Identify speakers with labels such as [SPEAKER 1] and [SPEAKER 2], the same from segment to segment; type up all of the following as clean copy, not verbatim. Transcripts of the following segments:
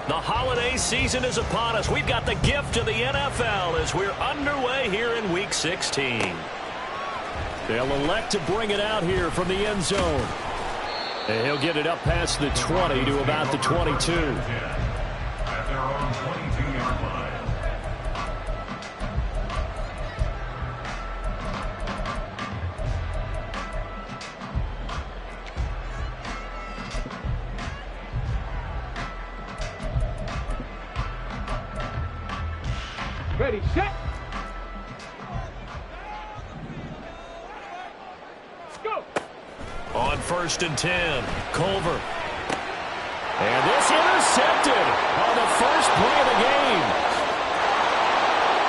[SPEAKER 1] The holiday season is upon us. We've got the gift of the NFL as we're underway here in Week 16. They'll elect to bring it out here from the end zone. And he'll get it up past the 20 to about the 22.
[SPEAKER 2] At their own 22-yard line.
[SPEAKER 3] Ready, set. Go.
[SPEAKER 1] On 1st and 10, Culver. And this intercepted on the first play of the game.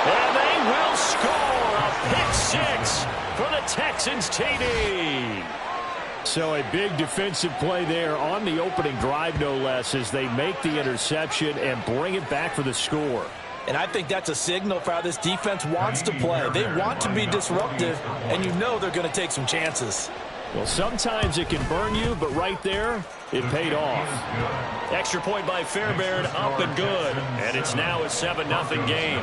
[SPEAKER 1] And they will score a pick six for the Texans TD. So a big defensive play there on the opening drive, no less, as they make the interception and bring it back for the score.
[SPEAKER 4] And I think that's a signal for how this defense wants to play. They want to be disruptive, and you know they're going to take some chances.
[SPEAKER 1] Well, sometimes it can burn you, but right there, it paid off. Extra point by Fairbairn, up and good. And it's now a 7-0 game.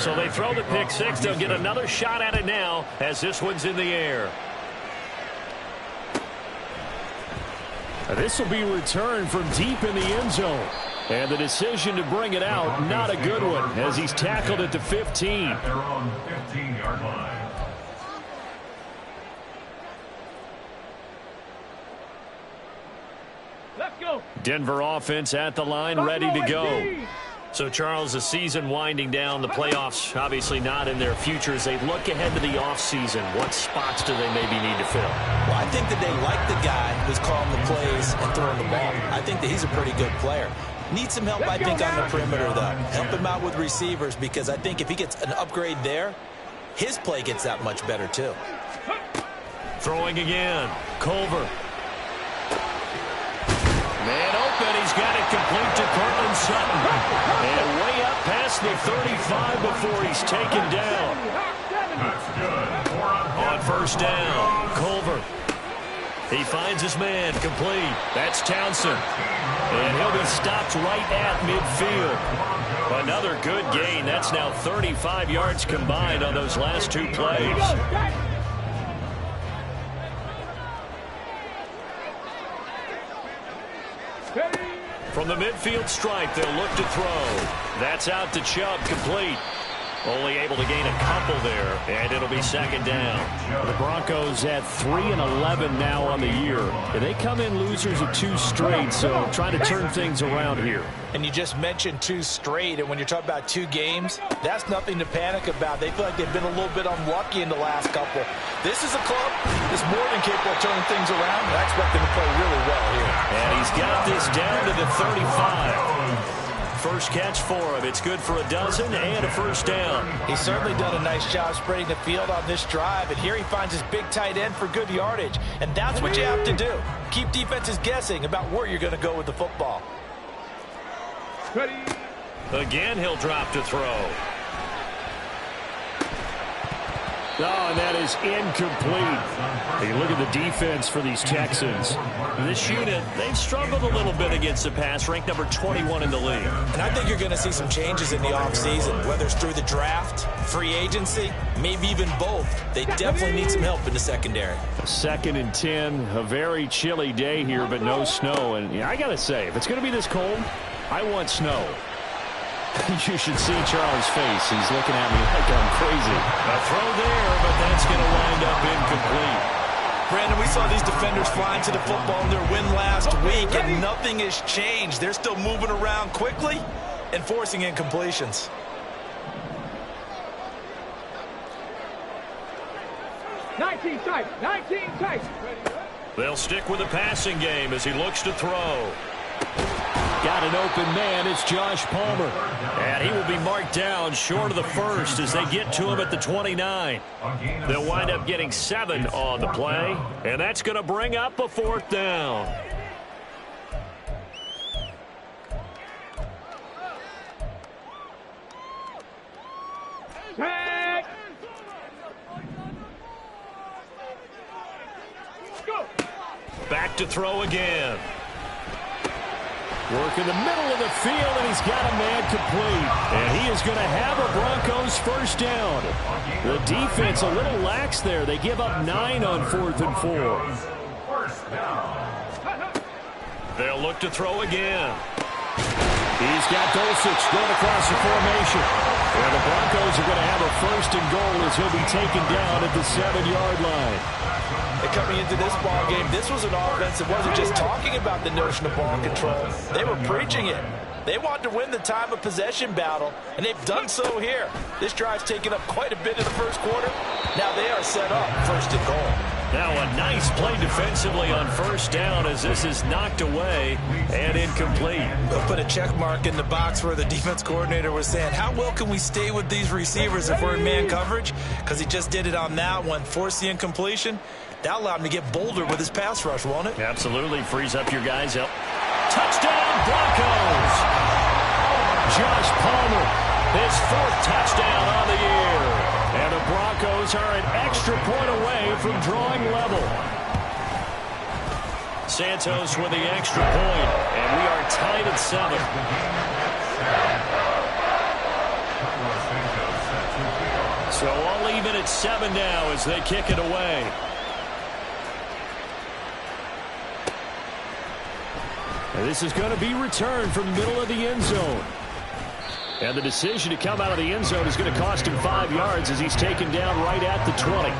[SPEAKER 1] So they throw the pick six. They'll get another shot at it now as this one's in the air. This will be returned from deep in the end zone. And the decision to bring it out, not a good one, as he's tackled at the 15.
[SPEAKER 2] At their own 15-yard line.
[SPEAKER 3] Let's go.
[SPEAKER 1] Denver offense at the line, ready to go. So, Charles, the season winding down, the playoffs obviously not in their future. As they look ahead to the offseason, what spots do they maybe need to fill?
[SPEAKER 4] Well, I think that they like the guy who's calling the plays and throwing the ball. I think that he's a pretty good player. Needs some help, I think, on the perimeter, though. Help him out with receivers, because I think if he gets an upgrade there, his play gets that much better, too.
[SPEAKER 1] Throwing again. Culver. Man open. He's got it complete to Cortland Sutton. And way up past the 35 before he's taken down.
[SPEAKER 2] That's good.
[SPEAKER 1] On 1st down, Culver. He finds his man complete. That's Townsend. And he'll be stopped right at midfield. Another good gain. That's now 35 yards combined on those last two plays. From the midfield stripe, they'll look to throw. That's out to Chubb, complete. Only able to gain a couple there, and it'll be 2nd down. The Broncos at 3-11 now on the year. And they come in losers of 2 straight, so trying to turn things around here.
[SPEAKER 4] And you just mentioned 2 straight, and when you're talking about 2 games, that's nothing to panic about. They feel like they've been a little bit unlucky in the last couple. This is a club that's more than capable of turning things around, and I expect them to play really well here.
[SPEAKER 1] And he's got this down to the 35. First catch for him. It's good for a dozen and a 1st down.
[SPEAKER 4] He's certainly done a nice job spreading the field on this drive, and here he finds his big tight end for good yardage. And that's what you have to do. Keep defenses guessing about where you're going to go with the football.
[SPEAKER 3] Ready.
[SPEAKER 1] Again, he'll drop to throw. Oh, and that is incomplete. Hey, look at the defense for these Texans. This unit, they've struggled a little bit against the pass, ranked number 21 in the league.
[SPEAKER 4] And I think you're going to see some changes in the offseason, whether it's through the draft, free agency, maybe even both. They definitely need some help in the secondary.
[SPEAKER 1] 2nd and 10, a very chilly day here, but no snow. And I got to say, if it's going to be this cold, I want snow. You should see Charles' face. He's looking at me like I'm crazy. A throw there, but that's going to wind up incomplete.
[SPEAKER 4] Brandon, we saw these defenders flying to the football in their win last week, and nothing has changed. They're still moving around quickly and forcing incompletions.
[SPEAKER 3] Nineteen tight.
[SPEAKER 1] They'll stick with the passing game as he looks to throw. Got an open man. It's Josh Palmer. And he will be marked down short of the 1st as they get to him at the 29. They'll wind up getting 7 on the play. And that's going to bring up a 4th down.
[SPEAKER 3] Tag. Go.
[SPEAKER 1] Back to throw again. Work in the middle of the field, and he's got a man complete. And he is going to have a Broncos first down. The defense a little lax there. They give up 9 on 4th and 4. They'll look to throw again. He's got Dulcich going across the formation. And the Broncos are going to have a first and goal as he'll be taken down at the 7-yard line.
[SPEAKER 4] And coming into this ball game, this was an offense that wasn't just talking about the notion of ball control. They were preaching it. They wanted to win the time of possession battle, and they've done so here. This drive's taken up quite a bit in the first quarter. Now they are set up first and goal.
[SPEAKER 1] Now a nice play defensively on first down as this is knocked away and incomplete.
[SPEAKER 4] We'll put a check mark in the box where the defense coordinator was saying, how well can we stay with these receivers if we're in man coverage? Because he just did it on that one, forced the incompletion. That allowed him to get bolder with his pass rush, won't it?
[SPEAKER 1] Absolutely. Frees up your guys. Touchdown, Broncos! Josh Palmer, his 4th touchdown on the year. And the Broncos are an extra point away from drawing level. Santos with the extra point, and we are tied at 7. So all even at 7 now as they kick it away. And this is going to be returned from the middle of the end zone. And the decision to come out of the end zone is going to cost him 5 yards as he's taken down right at the 20.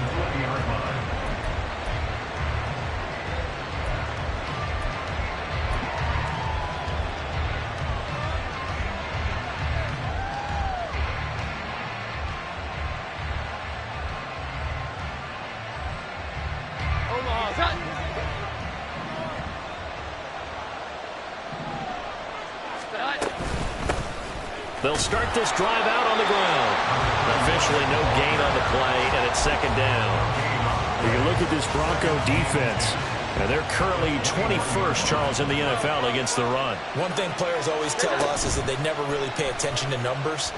[SPEAKER 1] They'll start this drive out on the ground. Officially no gain on the play, and it's 2nd down. You can look at this Bronco defense, and they're currently 21st, Charles, in the NFL against the run.
[SPEAKER 4] One thing players always tell us is that they never really pay attention to numbers.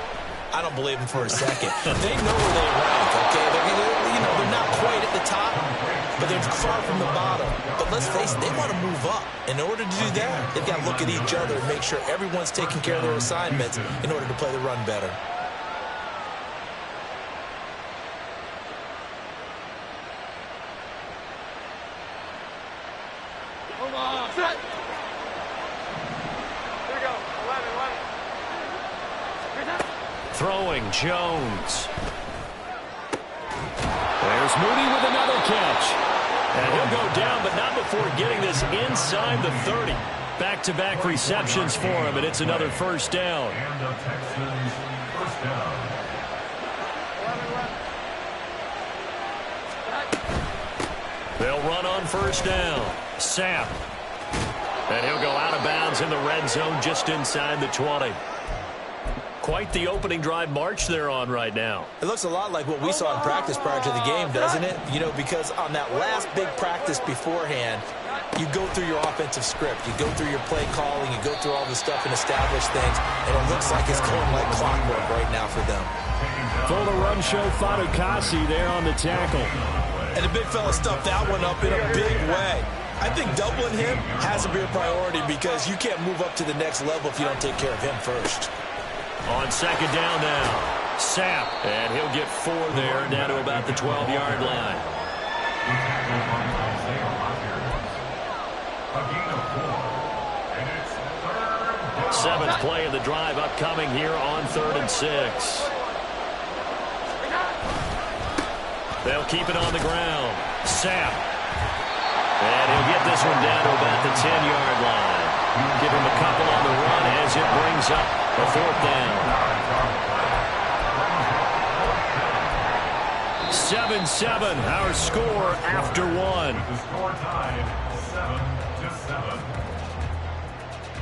[SPEAKER 4] I don't believe them for a second. They know where they rank, okay? They're not quite at the top, but they're far from the bottom. But let's face it, they want to move up. In order to do that, they've got to look at each other and make sure everyone's taking care of their assignments in order to play the run better.
[SPEAKER 3] Set. Here we go. 11.
[SPEAKER 1] Throwing, Jones. There's Moody with another catch. And he'll go down, but not before getting this inside the 30. Back-to-back receptions for him, and it's another first down.
[SPEAKER 2] And the Texans first down.
[SPEAKER 3] 11.
[SPEAKER 1] They'll run on first down. Sapp. And he'll go out of bounds in the red zone just inside the 20. Quite the opening drive march they're on right now.
[SPEAKER 4] It looks a lot like what we saw in practice prior to the game, doesn't it? Because on that last big practice beforehand, you go through your offensive script. You go through your play calling. You go through all the stuff and establish things. And it looks like it's going like clockwork right now for them.
[SPEAKER 1] For the run show, Fatukasi there on the tackle.
[SPEAKER 4] And the big fella stuffed that one up in a big way. I think doubling him has to be a priority because you can't move up to the next level if you don't take care of him first.
[SPEAKER 1] On second down now, Sapp, and he'll get 4 there, down to about the 12-yard line. Seventh play of the drive upcoming here on 3rd and 6. They'll keep it on the ground. Sapp. And he'll get this one down to about the 10-yard line. Give him a couple on the run as it brings up a 4th down. 7-7, our score after 1.
[SPEAKER 2] The score tied 7-7.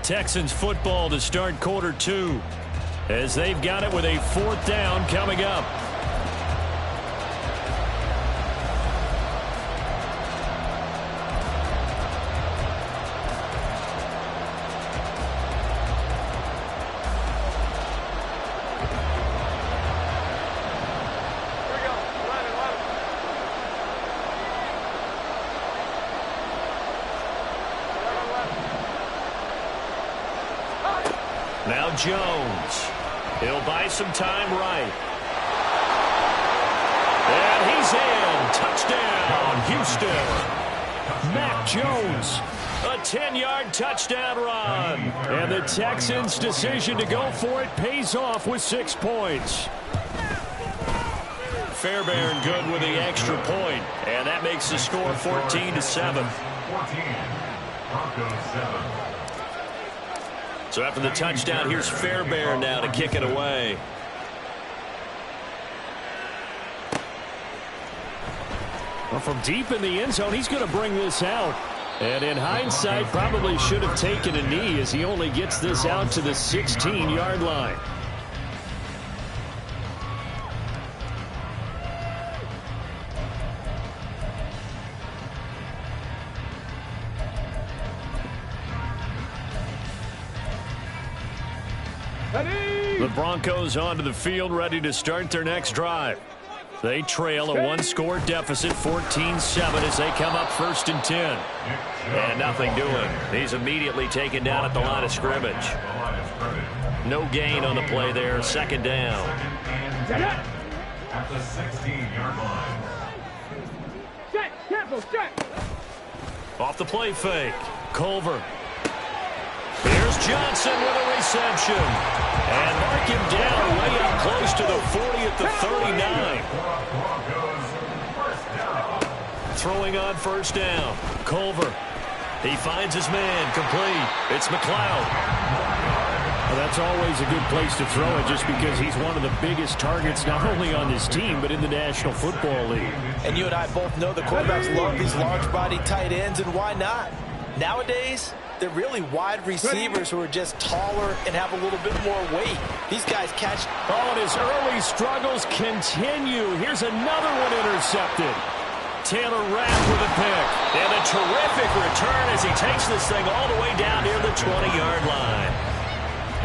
[SPEAKER 1] Texans football to start quarter 2 as they've got it with a 4th down coming up. Now Jones. He'll buy some time right. And he's in. Touchdown, Houston. Mac Jones. A 10-yard touchdown run. And the Texans' decision to go for it pays off with 6 points. Fairbairn good with the extra point. And that makes the score 14-7. So after the touchdown, here's Fairbairn now to kick it away. Well, from deep in the end zone, he's going to bring this out. And in hindsight, probably should have taken a knee as he only gets this out to the 16-yard line. The Broncos onto the field, ready to start their next drive. They trail a one-score deficit, 14-7, as they come up 1st and 10. And nothing doing. He's immediately taken down at the line of scrimmage. No gain on the play there. 2nd down.
[SPEAKER 2] At the 16-yard line.
[SPEAKER 1] Off the play fake. Culver. Here's Johnson with a reception. And mark him down way up close to the 40 at the 39. Throwing on 1st down. Culver. He finds his man. Complete. It's McLeod. Well, that's always a good place to throw it just because he's one of the biggest targets not only on this team but in the National Football League.
[SPEAKER 4] And you and I both know the quarterbacks love these large-body tight ends, and why not? Nowadays, they're really wide receivers who are just taller and have a little bit more weight. These guys catch.
[SPEAKER 1] Oh, and his early struggles continue. Here's another one intercepted. Taylor Rapp with a pick. And a terrific return as he takes this thing all the way down near the 20-yard line.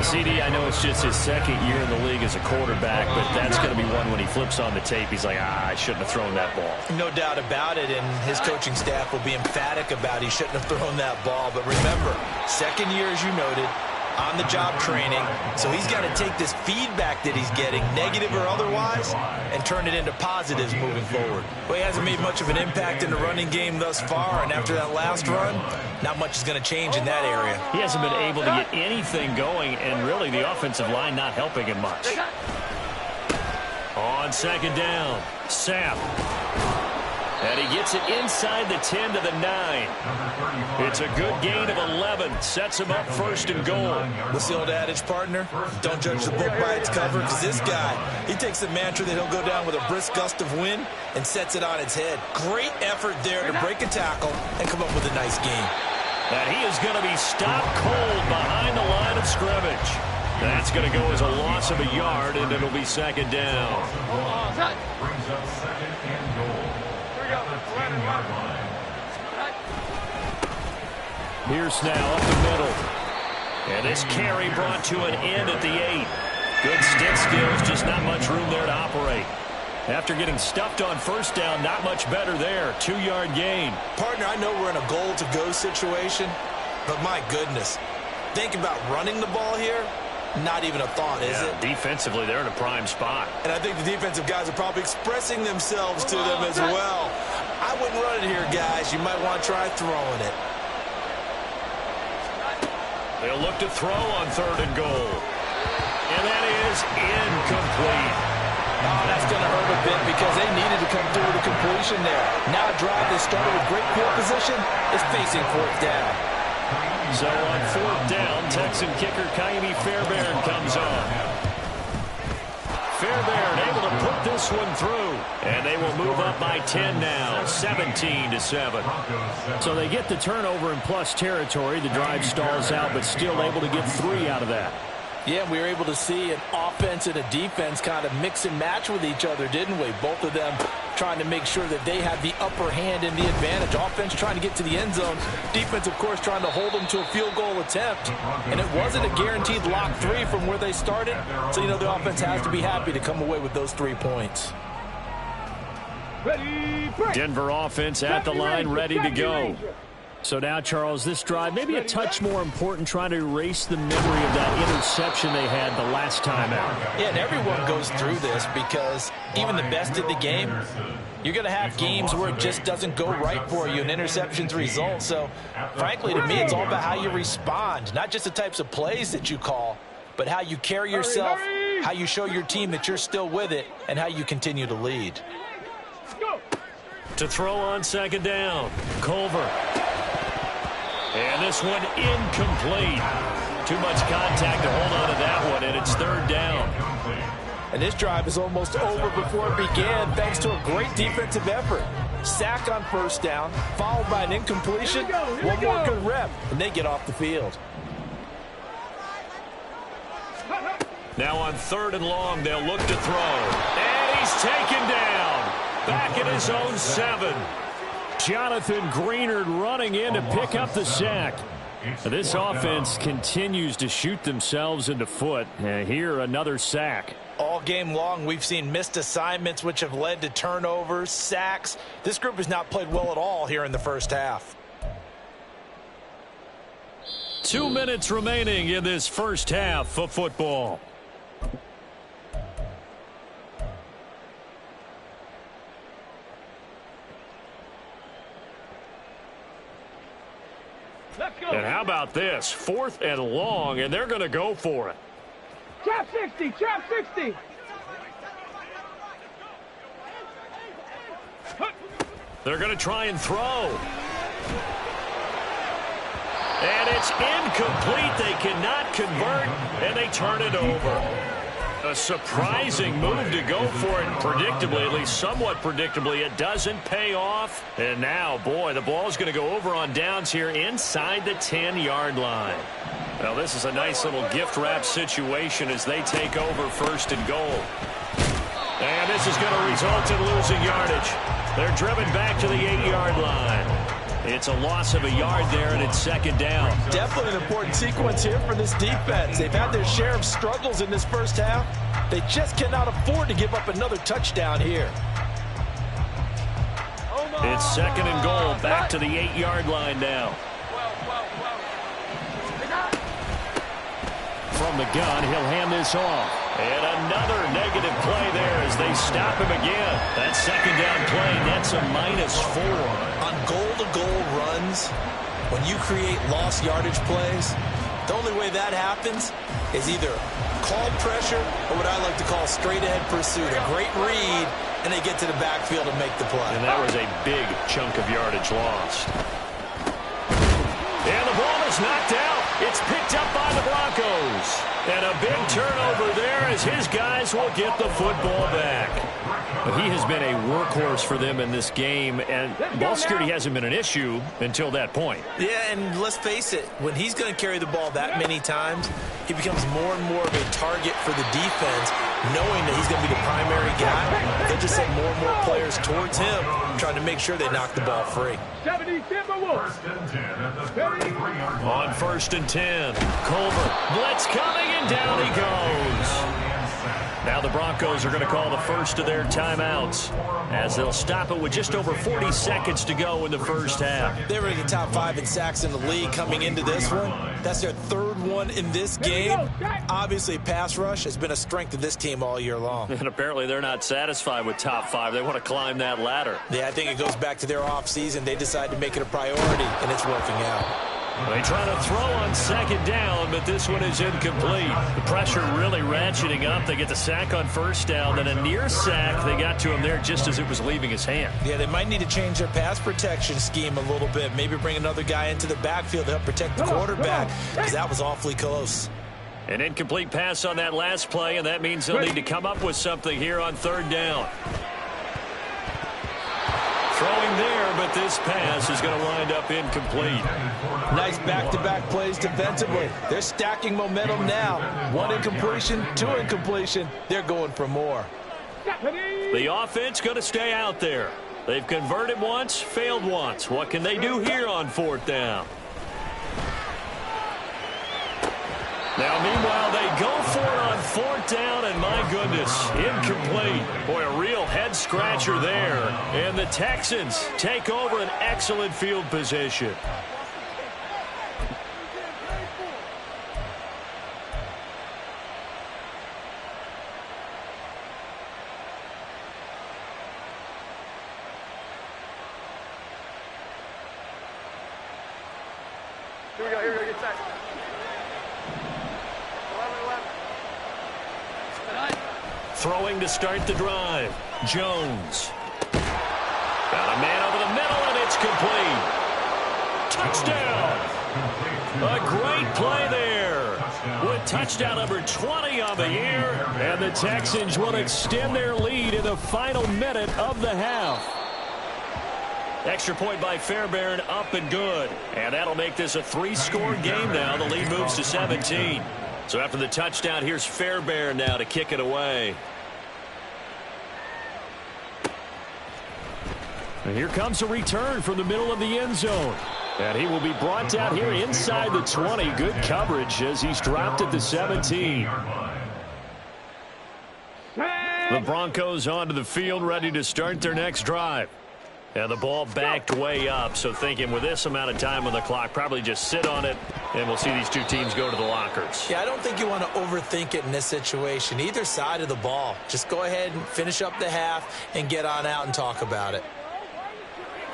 [SPEAKER 1] CD, I know it's just his 2nd year in the league as a quarterback, but that's going to be one when he flips on the tape. He's like, I shouldn't have thrown that ball.
[SPEAKER 4] No doubt about it, and his coaching staff will be emphatic about he shouldn't have thrown that ball. But remember, 2nd year, as you noted, on-the-job training. So he's got to take this feedback that he's getting, negative or otherwise, and turn it into positives moving forward. Well, he hasn't made much of an impact in the running game thus far, and after that last run, not much is going to change in that area.
[SPEAKER 1] He hasn't been able to get anything going, and really the offensive line not helping him much. On 2nd down, Sapp. And he gets it inside the 10 to the 9. It's a good gain of 11. Sets him up 1st and goal.
[SPEAKER 4] What's the old adage, partner? Don't judge the book by its cover, because this guy, he takes the mantra that he'll go down with a brisk gust of wind and sets it on its head. Great effort there to break a tackle and come up with a nice gain.
[SPEAKER 1] And he is going to be stopped cold behind the line of scrimmage. That's going to go as a loss of a yard, and it'll be 2nd down.
[SPEAKER 2] Brings up 2nd and goal. At the 10-yard line.
[SPEAKER 1] Pierce now up the middle. And this carry brought to an end at the 8. Good stick skills, just not much room there to operate. After getting stuffed on 1st down, not much better there. 2-yard gain.
[SPEAKER 4] Partner, I know we're in a goal-to-go situation, but my goodness, think about running the ball here. Not even a thought, is it?
[SPEAKER 1] Defensively, they're in a prime spot.
[SPEAKER 4] And I think the defensive guys are probably expressing themselves to them as well. I wouldn't run it here, guys. You might want to try throwing it.
[SPEAKER 1] They'll look to throw on 3rd and goal. And that is incomplete.
[SPEAKER 4] Oh, that's going to hurt a bit because they needed to come through with a completion there. Now a drive that started with great field position is facing 4th down.
[SPEAKER 1] So on 4th down, Texan kicker Kaimi Fairbairn comes on. Fairbairn able to put this one through. And they will move up by 10 now, 17-7. So they get the turnover in plus territory. The drive stalls out, but still able to get 3 out of that.
[SPEAKER 4] Yeah, we were able to see an offense and a defense kind of mix and match with each other, didn't we? Both of them trying to make sure that they had the upper hand and the advantage. Offense trying to get to the end zone. Defense, of course, trying to hold them to a field goal attempt. And it wasn't a guaranteed lock 3 from where they started. So, you know, the offense has to be happy to come away with those 3 points.
[SPEAKER 1] Denver offense at the line, ready to go. So now, Charles, this drive maybe a touch more important, trying to erase the memory of that interception they had the last time out.
[SPEAKER 4] Yeah, and everyone goes through this because even the best of the game, you're going to have games where it just doesn't go right for you, an interception's result. So, frankly, to me, it's all about how you respond, not just the types of plays that you call, but how you carry yourself, how you show your team that you're still with it, and how you continue to lead.
[SPEAKER 1] To throw on second down, Culver. And this one incomplete. Too much contact to hold on to that one, and it's third down.
[SPEAKER 4] And this drive is almost over before it began thanks to a great defensive effort. Sack on first down, followed by an incompletion, one more good rep, and they get off the field.
[SPEAKER 1] Now on third and long, they'll look to throw. And he's taken down. Back at his own 7. Jonathan Greenard running in to pick up the sack. This offense continues to shoot themselves in the foot. And here, another sack.
[SPEAKER 4] All game long, we've seen missed assignments, which have led to turnovers, sacks. This group has not played well at all here in the first half.
[SPEAKER 1] 2 minutes remaining in this first half of football. And how about this? 4th and long, and they're going to go for it.
[SPEAKER 3] Trap 60, trap 60.
[SPEAKER 1] They're going to try and throw. And it's incomplete. They cannot convert, and they turn it over. A surprising move to go for it predictably, at least somewhat predictably. It doesn't pay off. And now, boy, the ball's going to go over on downs here inside the 10-yard line. Well, this is a nice little gift wrap situation as they take over first and goal. And this is going to result in losing yardage. They're driven back to the 8-yard line. It's a loss of a yard there, and it's second down.
[SPEAKER 4] Definitely an important sequence here for this defense. They've had their share of struggles in this first half. They just cannot afford to give up another touchdown here.
[SPEAKER 1] It's second and goal, back to the 8-yard line now. From the gun, he'll hand this off. And another negative play there as they stop him again. That second down play nets a -4.
[SPEAKER 4] On goal-to-goal runs, when you create lost yardage plays, the only way that happens is either called pressure or what I like to call straight-ahead pursuit. A great read, and they get to the backfield and make the play.
[SPEAKER 1] And that was a big chunk of yardage lost. And the ball is knocked out. It's picked up by the Broncos. And a big turnover there as his guys will get the football back. But he has been a workhorse for them in this game, and ball security hasn't been an issue until that point.
[SPEAKER 4] Yeah, and let's face it, when he's going to carry the ball that many times, he becomes more and more of a target for the defense, knowing that he's going to be the primary guy. They just send more and more players towards him, trying to make sure they knock the ball free.
[SPEAKER 1] On first and 10, Culver, blitz coming, and down he goes. Now the Broncos are going to call the first of their timeouts as they'll stop it with just over 40 seconds to go in the first half.
[SPEAKER 4] They were in the top 5 in sacks in the league coming into this one. That's their 3rd one in this game. Obviously, pass rush has been a strength of this team all year long.
[SPEAKER 1] And apparently they're not satisfied with top 5. They want to climb that ladder.
[SPEAKER 4] Yeah, I think it goes back to their offseason. They decided to make it a priority, and it's working out.
[SPEAKER 1] They try to throw on second down, but this one is incomplete. The pressure really ratcheting up. They get the sack on first down, then a near sack. They got to him there just as it was leaving his hand.
[SPEAKER 4] Yeah, they might need to change their pass protection scheme a little bit. Maybe bring another guy into the backfield to help protect the quarterback, because that was awfully close.
[SPEAKER 1] An incomplete pass on that last play, and that means they'll need to come up with something here on third down. Throwing there, but this pass is going to wind up incomplete.
[SPEAKER 4] Nice back-to-back plays defensively. They're stacking momentum now. 1 incompletion, 2 incompletion. They're going for more.
[SPEAKER 1] The offense going to stay out there. They've converted once, failed once. What can they do here on 4th down? Now, meanwhile, they go for it on 4th down, and my goodness, incomplete. Boy, a real head-scratcher there. And the Texans take over an excellent field position.
[SPEAKER 3] Here we go, get set. 11.
[SPEAKER 1] Throwing to start the drive. Jones. Got a man over the middle, and it's complete. Touchdown. A great play there. With touchdown number 20 on the year. And the Texans will extend their lead in the final minute of the half. Extra point by Fairbairn, up and good. And that'll make this a 3-score game now. The lead moves to 17. So after the touchdown, here's Fairbairn now to kick it away. And here comes a return from the middle of the end zone. And he will be brought down here inside the 20. Good coverage as he's dropped at the 17. The Broncos onto the field, ready to start their next drive. And the ball backed way up, so thinking with this amount of time on the clock, probably just sit on it, and we'll see these two teams go to the lockers.
[SPEAKER 4] Yeah, I don't think you want to overthink it in this situation. Either side of the ball. Just go ahead and finish up the half and get on out and talk about it.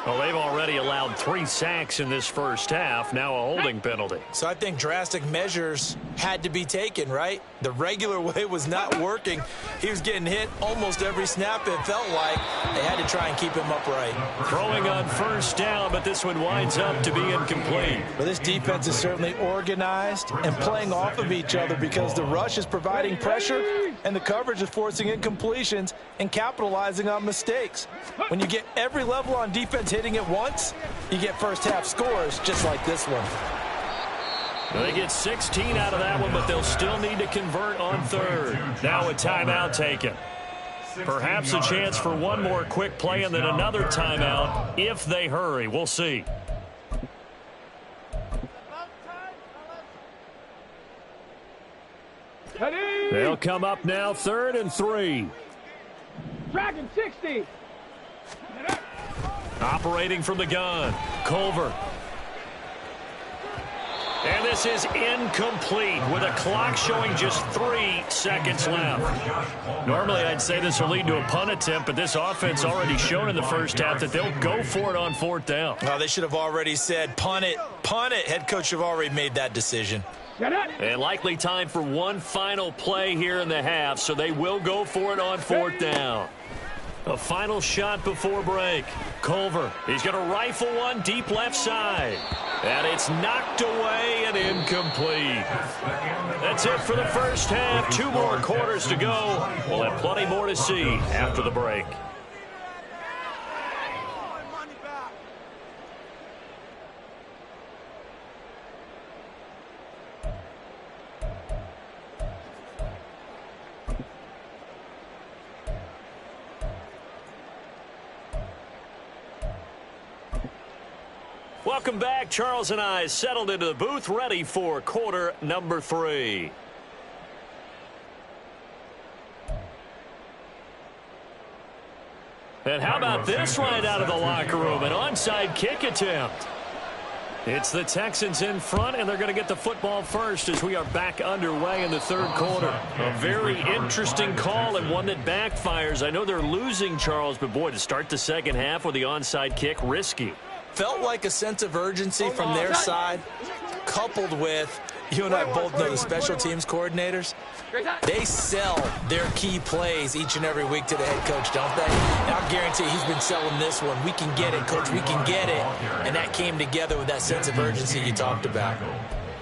[SPEAKER 1] Well, they've already allowed 3 sacks in this first half, now a holding penalty.
[SPEAKER 4] So I think drastic measures had to be taken, right? The regular way was not working. He was getting hit almost every snap, it felt like. They had to try and keep him upright.
[SPEAKER 1] Throwing on first down, but this one winds up to be incomplete.
[SPEAKER 5] Well, this defense is certainly organized and playing off of each other because the rush is providing pressure and the coverage is forcing incompletions and capitalizing on mistakes. When you get every level on defense hitting it once, you get first half scores just like this one.
[SPEAKER 1] They get 16 out of that one, but they'll still need to convert on third. Now a timeout taken. Perhaps a chance for one more quick play and then another timeout if they hurry. We'll see. They'll come up now 3rd and 3.
[SPEAKER 3] Dragon 60.
[SPEAKER 1] Operating from the gun. Culver. And this is incomplete with a clock showing just 3 seconds left. Normally I'd say this will lead to a punt attempt, but this offense already shown in the first half that they'll go for it on 4th down.
[SPEAKER 4] Oh, they should have already said punt it, punt it. Head coach have already made that decision.
[SPEAKER 1] And likely time for one final play here in the half, so they will go for it on 4th down. A final shot before break. Culver, he's going to rifle one deep left side. And it's knocked away and incomplete. That's it for the first half. 2 more quarters to go. We'll have plenty more to see after the break. Welcome back. Charles and I settled into the booth, ready for quarter number 3. And how about this right out of the locker room? An onside kick attempt. It's the Texans in front, and they're going to get the football first as we are back underway in the 3rd quarter. A very interesting call and one that backfires. I know they're losing, Charles, but boy, to start the second half with the onside kick, risky.
[SPEAKER 4] Felt like a sense of urgency from their side, coupled with, you and I both know the special teams coordinators. They sell their key plays each and every week to the head coach, don't they? And I'll guarantee he's been selling this one. We can get it, coach, we can get it. And that came together with that sense of urgency you talked about.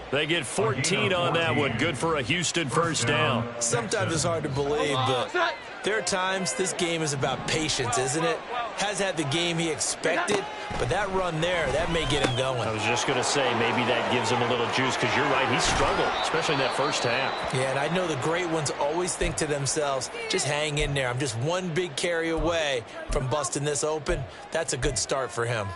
[SPEAKER 1] They get 14 on that one. Good for a Houston first down.
[SPEAKER 4] Sometimes it's hard to believe, but there are times this game is about patience, isn't it? Has had the game he expected, but that run there, that may get him going.
[SPEAKER 1] I was just going to say, maybe that gives him a little juice, because you're right, he struggled, especially in that first half.
[SPEAKER 4] Yeah, and I know the great ones always think to themselves, just hang in there. I'm just one big carry away from busting this open. That's a good start for him.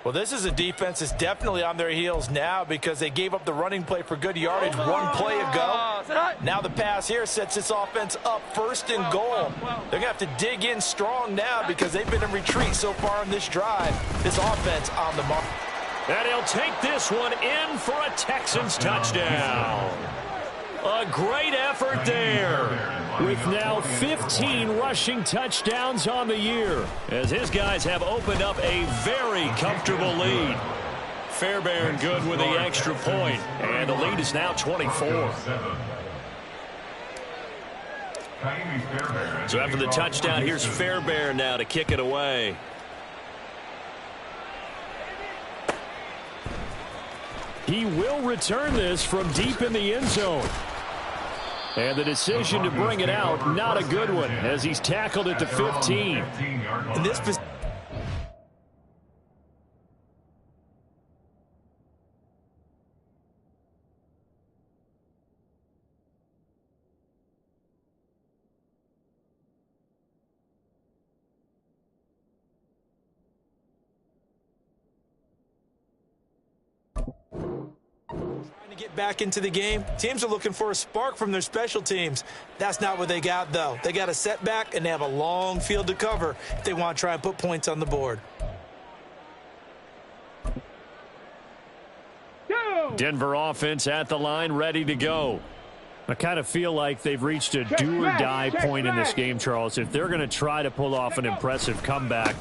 [SPEAKER 5] Well, this is a defense that's definitely on their heels now because they gave up the running play for good yardage 1 play ago. Now the pass here sets this offense up 1st and goal. They're going to have to dig in strong now because they've been in retreat so far in this drive. This offense on the mark.
[SPEAKER 1] And he'll take this one in for a Texans touchdown. A great effort there, with now 15 rushing touchdowns on the year, as his guys have opened up a very comfortable lead. Fairbairn good with the extra point, and the lead is now 24. So after the touchdown, here's Fairbairn now to kick it away. He will return this from deep in the end zone. And the decision to bring it out, not a good one, as he's tackled at the 15.
[SPEAKER 5] In this position, get back into the game. Teams are looking for a spark from their special teams. That's not what they got, though. They got a setback, and they have a long field to cover if they want to try and put points on the board.
[SPEAKER 1] Denver offense at the line, ready to go. I kind of feel like they've reached a do-or-die point in this game, Charles. If they're going to try to pull off an impressive comeback,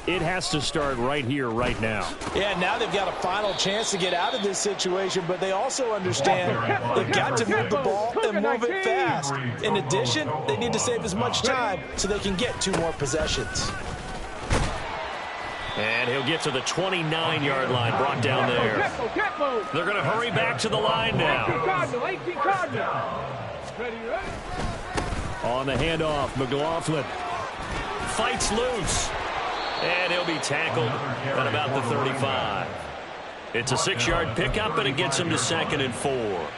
[SPEAKER 1] it has to start right here, right now.
[SPEAKER 5] Yeah, now they've got a final chance to get out of this situation, but they also understand they've got to move the ball and move it fast. In addition, they need to save as much time so they can get 2 more possessions.
[SPEAKER 1] And he'll get to the 29-yard line, brought down there. They're going to hurry back to the line now. On the handoff, McLaughlin fights loose. And he'll be tackled at about the 35. It's a 6-yard pickup, and it gets him to 2nd and 4.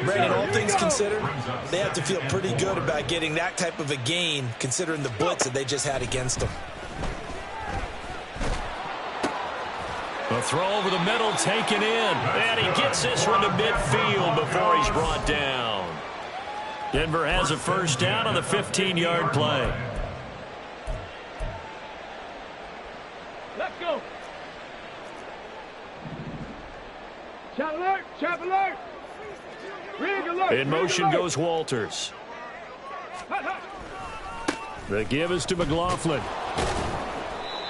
[SPEAKER 5] Brandon, all things considered, they have to feel pretty good about getting that type of a gain, considering the blitz that they just had against them.
[SPEAKER 1] A throw over the middle, taken in. And he gets this one to midfield before he's brought down. Denver has a first down on the 15-yard play.
[SPEAKER 3] Let's go. Chop alert, chop alert. Rig alert.
[SPEAKER 1] In motion goes Walters. The give is to McLaughlin.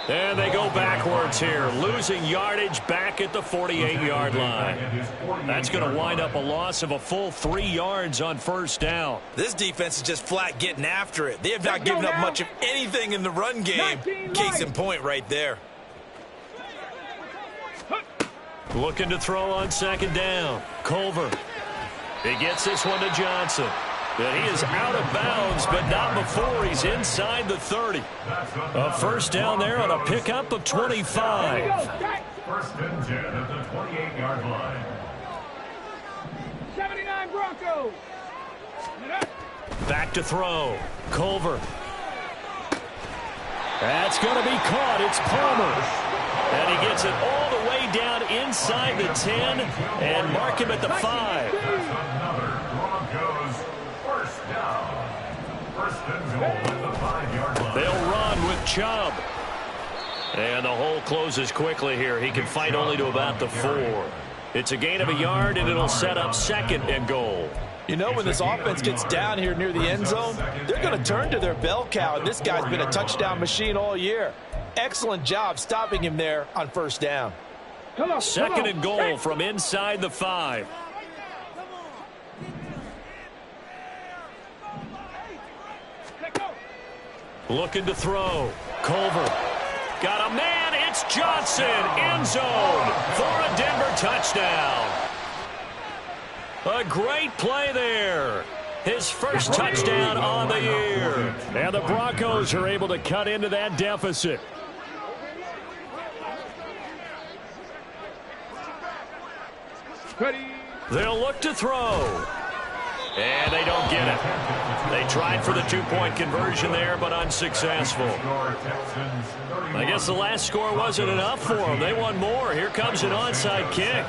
[SPEAKER 1] And they go backwards here, losing yardage back at the 48-yard line. That's going to wind up a loss of a full 3 yards on first down.
[SPEAKER 5] This defense is just flat getting after it. They have not given up much of anything in the run game. Case in point right there.
[SPEAKER 1] Looking to throw on 2nd down. Culver. He gets this one to Johnson. And he is out of bounds, but not before he's inside the 30. A first down there on a pickup of 25.
[SPEAKER 2] First and 10 at the 28-yard line.
[SPEAKER 3] 79 Broncos.
[SPEAKER 1] Back to throw. Culver. That's going to be caught. It's Palmer. And he gets it all the way down inside the 10 and mark him at the 5.
[SPEAKER 2] That's another Broncos first down. First and goal at the 5-yard line.
[SPEAKER 1] They'll run with Chubb. And the hole closes quickly here. He can fight only to about the 4. It's a gain of a yard, and it'll set up 2nd and goal.
[SPEAKER 5] You know, when this offense gets down here near the end zone, they're going to turn to their bell cow, and this guy's been a touchdown machine all year. Excellent job stopping him there on first down.
[SPEAKER 1] 2nd and goal from inside the 5. Looking to throw. Culver. Got a man. It's Johnson. End zone for a Denver touchdown. A great play there. His first touchdown on the year. And the Broncos are able to cut into that deficit. They'll look to throw. And they don't get it. They tried for the 2-point conversion there, but unsuccessful. I guess the last score wasn't enough for them. They want more. Here comes an onside kick.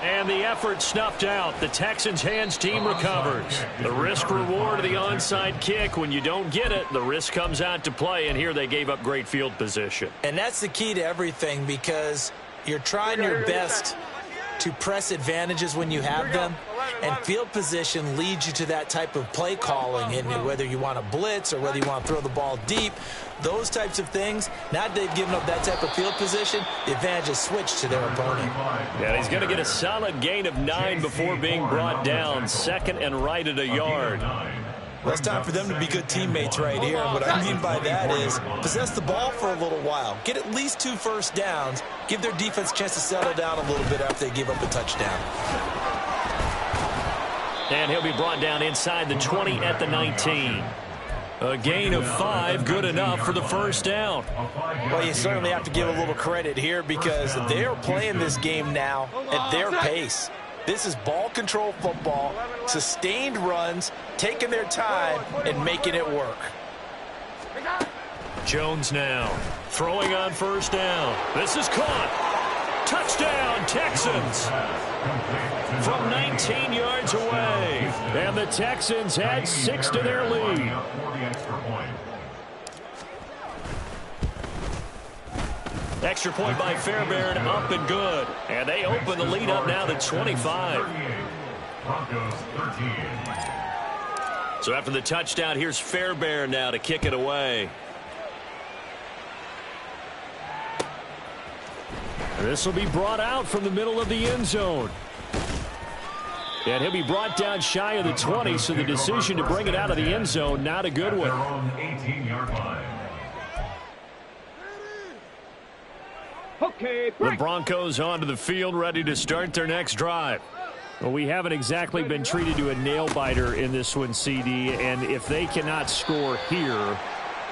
[SPEAKER 1] And the effort snuffed out. The Texans' hands team recovers. The risk-reward of the onside kick. When you don't get it, the risk comes out to play, and here they gave up great field position.
[SPEAKER 5] And that's the key to everything, because you're trying your best to press advantages when you have them,
[SPEAKER 4] And field position leads you to that type of play calling, and whether you want to blitz or whether you want to throw the ball deep, those types of things. Now that they've given up that type of field position, the advantage is switched to their opponent.
[SPEAKER 1] Yeah, he's going to get a solid gain of 9 before being brought down. Second and right at a yard.
[SPEAKER 4] Well, it's time for them to be good teammates right here. And what I mean by that is possess the ball for a little while. Get at least 2 first downs. Give their defense a chance to settle down a little bit after they give up a touchdown.
[SPEAKER 1] And he'll be brought down inside the 20 at the 19. A gain of 5, good enough for the first down.
[SPEAKER 4] Well, you certainly have to give a little credit here because they're playing this game now at their pace. This is ball control football, sustained runs, taking their time, and making it work.
[SPEAKER 1] Jones now, throwing on first down. This is caught. Touchdown, Texans. From 19 yards away. And the Texans add 6 to their lead. Extra point by Fairbairn, up and good. And they open the lead up now to 25.
[SPEAKER 2] Broncos 13.
[SPEAKER 1] So after the touchdown, here's Fairbairn now to kick it away. This will be brought out from the middle of the end zone. And he'll be brought down shy of the 20, so the decision to bring it out of the end zone, not a good one.
[SPEAKER 2] 18-yard line.
[SPEAKER 3] Okay,
[SPEAKER 1] The
[SPEAKER 3] break.
[SPEAKER 1] Broncos onto the field, ready to start their next drive. Well, we haven't exactly been treated to a nail-biter in this one, CD, and if they cannot score here,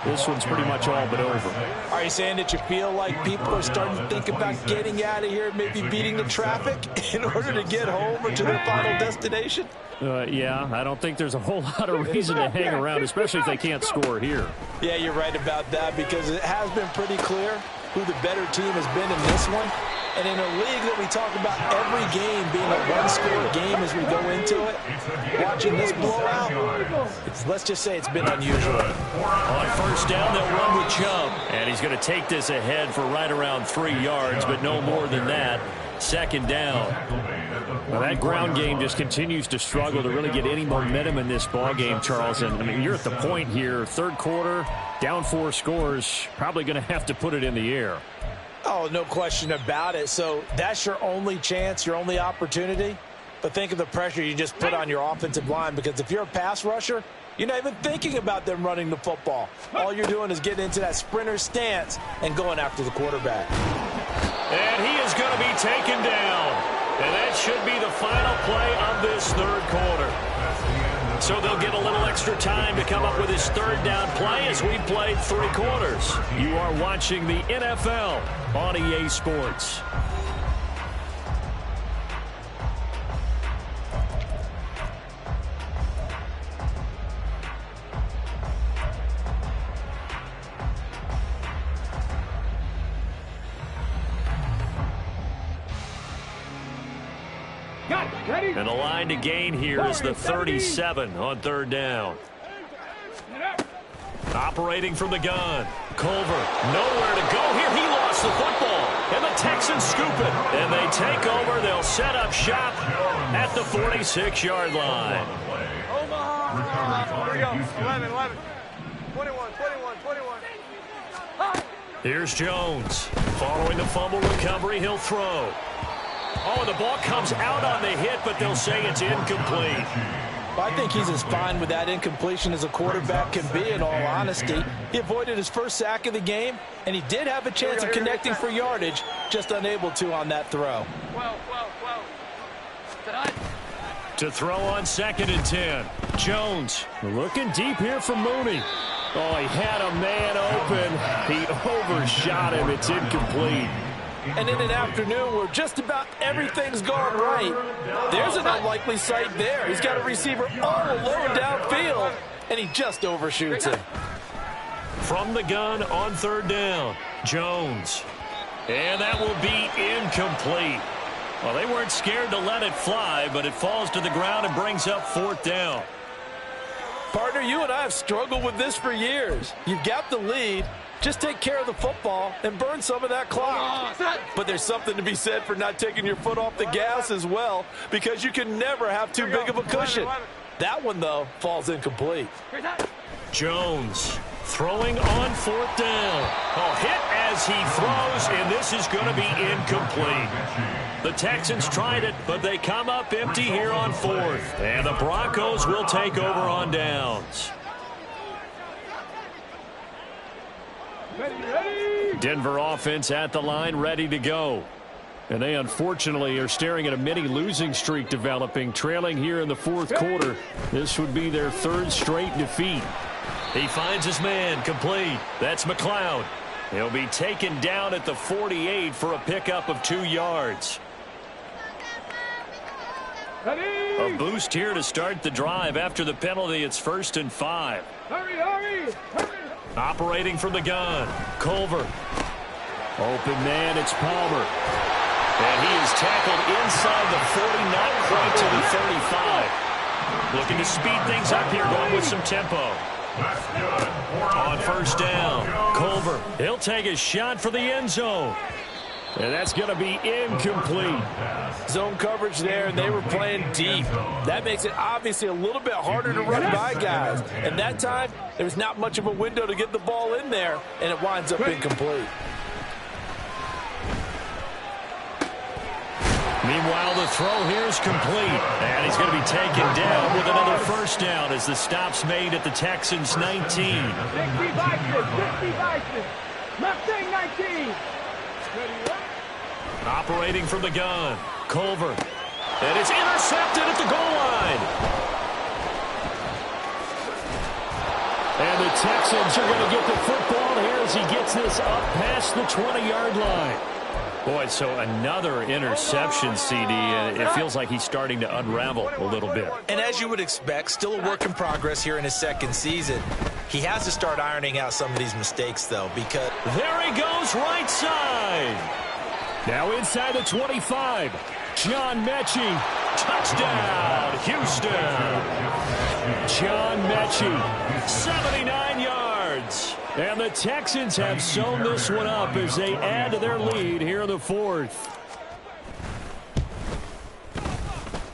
[SPEAKER 1] this one's pretty much all but over.
[SPEAKER 4] Are you saying that you feel like people are starting to think about getting out of here, maybe beating the traffic in order to get home or to their final destination?
[SPEAKER 1] Yeah, I don't think there's a whole lot of reason to hang around, especially if they can't score here.
[SPEAKER 4] Yeah, you're right about that because it has been pretty clear who the better team has been in this one. And in a league that we talk about every game being a one-score game as we go into it, watching this blowout, let's just say it's been unusual.
[SPEAKER 1] On first down, they'll run with Chubb. And he's going to take this ahead for right around 3 yards, but no more than that. Second down. Well, that ground game just continues to struggle to really get any momentum in this ball game, Charles. And I mean, you're at the point here, third quarter, down 4 scores, probably going to have to put it in the air.
[SPEAKER 4] Oh, no question about it. So that's your only chance, your only opportunity. But think of the pressure you just put on your offensive line, because if you're a pass rusher, you're not even thinking about them running the football. All you're doing is getting into that sprinter stance and going after the quarterback.
[SPEAKER 1] And he is going to be taken down. And that should be the final play of this third quarter. So they'll get a little extra time to come up with his third down play as we played 3 quarters. You are watching the NFL on EA Sports. And the line to gain here is the 37 on third down. Operating from the gun. Culver, nowhere to go here. He lost the football. And the Texans scoop it. And they take over. They'll set up shop at the 46-yard line.
[SPEAKER 3] Omaha. Here we go. 11, 11. 21, 21, 21.
[SPEAKER 1] Here's Jones. Following the fumble recovery, he'll throw. Oh, the ball comes out on the hit, but they'll say it's incomplete.
[SPEAKER 4] Well, I think he's as fine with that incompletion as a quarterback can be, in all honesty. He avoided his first sack of the game, and he did have a chance of connecting for yardage, just unable to on that throw.
[SPEAKER 3] 12.
[SPEAKER 1] To throw on 2nd and 10. Jones looking deep here for Mooney. Oh, he had a man open. He overshot him. It's incomplete.
[SPEAKER 4] And in an afternoon where just about everything's gone right, there's an unlikely sight there. He's got a receiver all alone downfield, and he just overshoots him.
[SPEAKER 1] From the gun on third down, Jones. And that will be incomplete. Well, they weren't scared to let it fly, but it falls to the ground and brings up 4th down.
[SPEAKER 4] Partner, you and I have struggled with this for years. You've got the lead,
[SPEAKER 5] Just take care of the football and burn some of that clock. But there's something to be said for not taking your foot off the gas as well, because you can never have too big of a cushion. That one, though, falls incomplete.
[SPEAKER 1] Jones throwing on 4th down. Oh, hit as he throws, and this is going to be incomplete. The Texans tried it, but they come up empty here on 4th. And the Broncos will take over on downs. Denver offense at the line, ready to go. And they unfortunately are staring at a mini losing streak developing, trailing here in the 4th quarter. This would be their 3rd straight defeat. He finds his man, complete. That's McLeod. He'll be taken down at the 48 for a pickup of 2 yards. A boost here to start the drive. After the penalty, it's 1st and 5.
[SPEAKER 3] Hurry.
[SPEAKER 1] Operating from the gun, Culver. Open man, it's Palmer. And he is tackled inside the 40, not quite to the 35. Looking to speed things up here, going with some tempo. On 1st down, Culver. He'll take a shot for the end zone. And that's going to be incomplete.
[SPEAKER 5] Zone coverage there, and they were playing deep. That makes it obviously a little bit harder to run by guys. And that time, there's not much of a window to get the ball in there, and it winds up incomplete.
[SPEAKER 1] Meanwhile, the throw here is complete. And he's going to be taken down with another 1st down as the stop's made at the Texans' 19.
[SPEAKER 3] 60 Mustang 19.
[SPEAKER 1] Operating from the gun, Culver. And it's intercepted at the goal line. And the Texans are going to get the football here as he gets this up past the 20-yard line. Boy, so another interception, CD, and it feels like he's starting to unravel a little bit.
[SPEAKER 4] And as you would expect, still a work in progress here in his 2nd season. He has to start ironing out some of these mistakes, though, because...
[SPEAKER 1] There he goes, right side. Now inside the 25. John Mechie. Touchdown, Houston. John Mechie, 79 yards. And the Texans have sewn this one up as they add to their lead here in the 4th.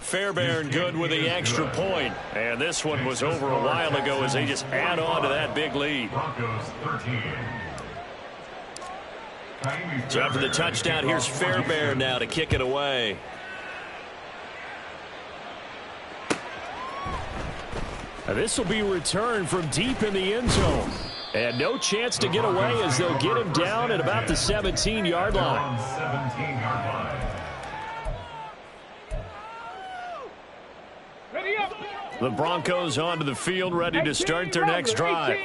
[SPEAKER 1] Fairbairn good with the extra point. And this one was over a while ago as they just add on to that big lead. So after the touchdown, here's Fairbairn now to kick it away. Now this will be returned from deep in the end zone. And no chance to get away as they'll get him down at about the 17-yard line. The Broncos onto the field, ready to start their next drive.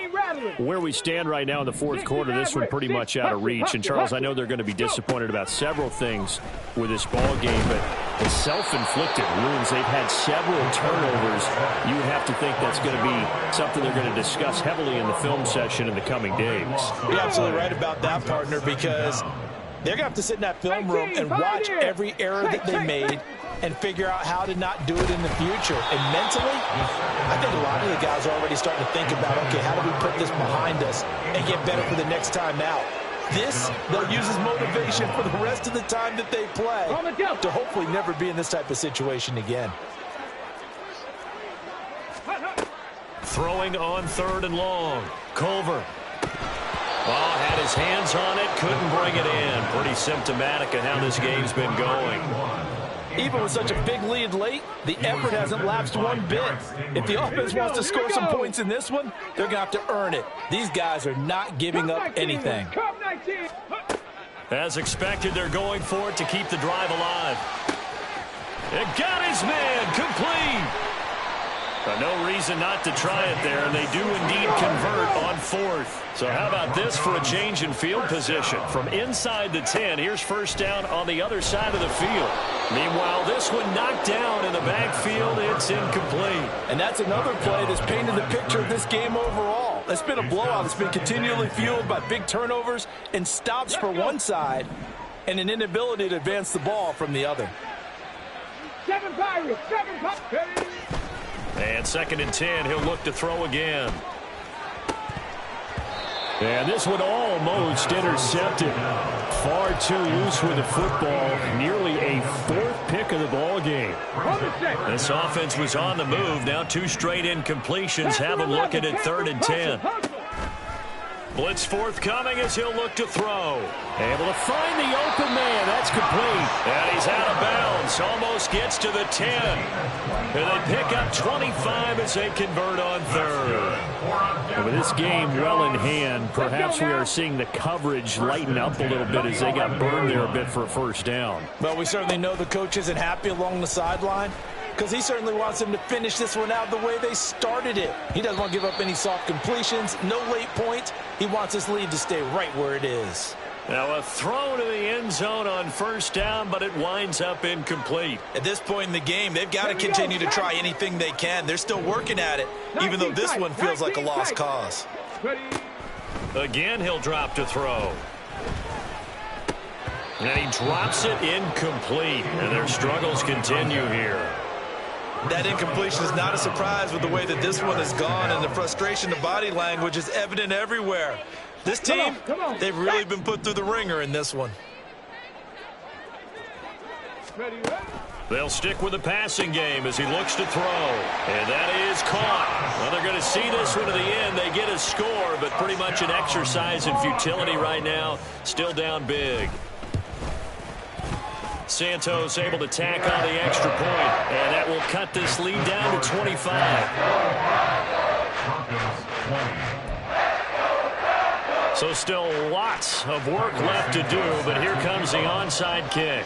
[SPEAKER 1] Where we stand right now in the 4th quarter, this one pretty much out of reach. And, Charles, I know they're going to be disappointed about several things with this ball game, but the self-inflicted wounds, they've had several turnovers. You would have to think that's going to be something they're going to discuss heavily in the film session in the coming days.
[SPEAKER 4] You're absolutely right about that, partner, because they're going to have to sit in that film room and watch every error that they made and figure out how to not do it in the future. And mentally, I think a lot of the guys are already starting to think about, okay, how do we put this behind us and get better for the next time out? This, they'll use as motivation for the rest of the time that they play to hopefully never be in this type of situation again.
[SPEAKER 1] Throwing on 3rd and long. Culver. Ball had his hands on it, couldn't bring it in. Pretty symptomatic of how this game's been going.
[SPEAKER 5] Even with such a big lead late, the effort hasn't lapsed one bit. If the offense wants to score some points in this one, they're going to have to earn it. These guys are not giving up anything.
[SPEAKER 1] As expected, they're going for it to keep the drive alive. It got his man, complete. But no reason not to try it there, and they do indeed convert on 4th. So how about this for a change in field position? From inside the 10, here's 1st down on the other side of the field. Meanwhile, this one knocked down in the backfield. It's incomplete.
[SPEAKER 5] And that's another play that's painted the picture of this game overall. It's been a blowout. It's been continually fueled by big turnovers and stops for one side and an inability to advance the ball from the other.
[SPEAKER 3] 7 Pirates.
[SPEAKER 1] And 2nd and 10, he'll look to throw again. And this one almost intercepted. Far too loose with the football. Nearly a fourth pick of the ball game. This offense was on the move. Now 2 straight incompletions have them looking at 3rd and 10. Blitz forthcoming as he'll look to throw. Able to find the open man. That's complete. And he's out of bounds. Almost gets to the 10. And they pick up 25 as they convert on 3rd. And with this game well in hand, perhaps we are seeing the coverage lighten up a little bit as they got burned there a bit for a first down.
[SPEAKER 5] Well, we certainly know the coach isn't happy along the sideline, because he certainly wants them to finish this one out the way they started it. He doesn't want to give up any soft completions, no late points. He wants his lead to stay right where it is.
[SPEAKER 1] Now a throw to the end zone on first down, but it winds up incomplete.
[SPEAKER 5] At this point in the game, they've got to continue to try anything they can. They're still working at it, even though this one feels like a lost cause.
[SPEAKER 1] Again, he'll drop to throw. And he drops it incomplete, and their struggles continue here.
[SPEAKER 5] That incompletion is not a surprise with the way that this one has gone, and the frustration, the body language is evident everywhere. This team, they've really been put through the ringer in this one.
[SPEAKER 1] They'll stick with the passing game as he looks to throw. And that is caught. Well, they're going to see this one to the end. They get a score, but pretty much an exercise in futility right now. Still down big. Santos able to tack on the extra point, and that will cut this lead down to 25. So still lots of work left to do, but here comes the onside kick.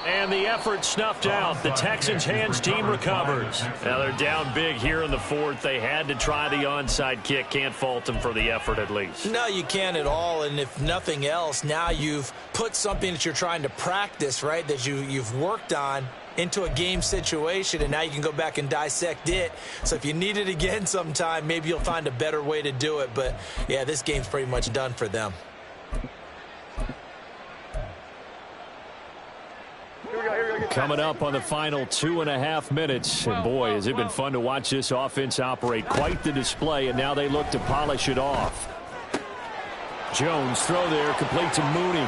[SPEAKER 1] And the effort snuffed out. The Texans' hands team recovers. Now they're down big here in the 4th. They had to try the onside kick. Can't fault them for the effort at least.
[SPEAKER 5] No, you can't at all. And if nothing else, now you've put something that you're trying to practice, right, that you've worked on into a game situation, and now you can go back and dissect it. So if you need it again sometime, maybe you'll find a better way to do it. But, yeah, this game's pretty much done for them.
[SPEAKER 1] Coming up on the final 2.5 minutes. And boy, has it been fun to watch this offense operate. Quite the display, and now they look to polish it off. Jones throw there, complete to Mooney.